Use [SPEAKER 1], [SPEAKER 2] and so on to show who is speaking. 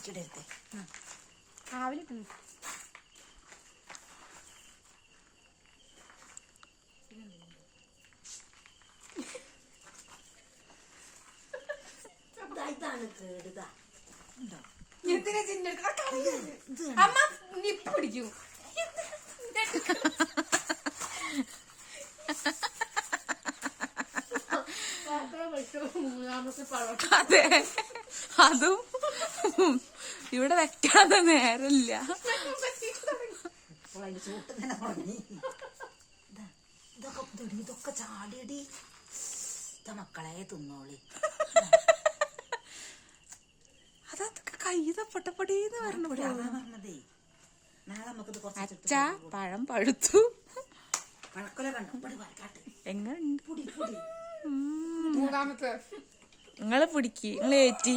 [SPEAKER 1] ആവിലിട്ടിടരുത്.
[SPEAKER 2] ആവിലിട്ടു.
[SPEAKER 1] ഇതാണ് കേടുതാ.
[SPEAKER 2] അമ്മ നിപ്പ് പിടിക്കും.
[SPEAKER 3] അതെ, അതും ഇവിടെ വെക്കാതെ നേരമില്ല.
[SPEAKER 1] അതിന്റെ ചൂട്ട് തന്നെ തുടങ്ങി. ഇതൊക്കെ ചാടിയടി. മക്കളെ തിന്നോളി.
[SPEAKER 3] അതൊക്കെ കൈത പൊട്ടപ്പൊടിന്ന് പറഞ്ഞതേ.
[SPEAKER 1] നാളെ നമുക്കിത്
[SPEAKER 3] അച്ഛ പഴം പഴുത്തു.
[SPEAKER 1] പഴക്കൊല കണ്ടു.
[SPEAKER 3] എങ്ങനുണ്ട്?
[SPEAKER 2] മൂന്നാമത്തെ
[SPEAKER 3] നിങ്ങള് പിടിക്ക്, നിങ്ങള് ഏറ്റി.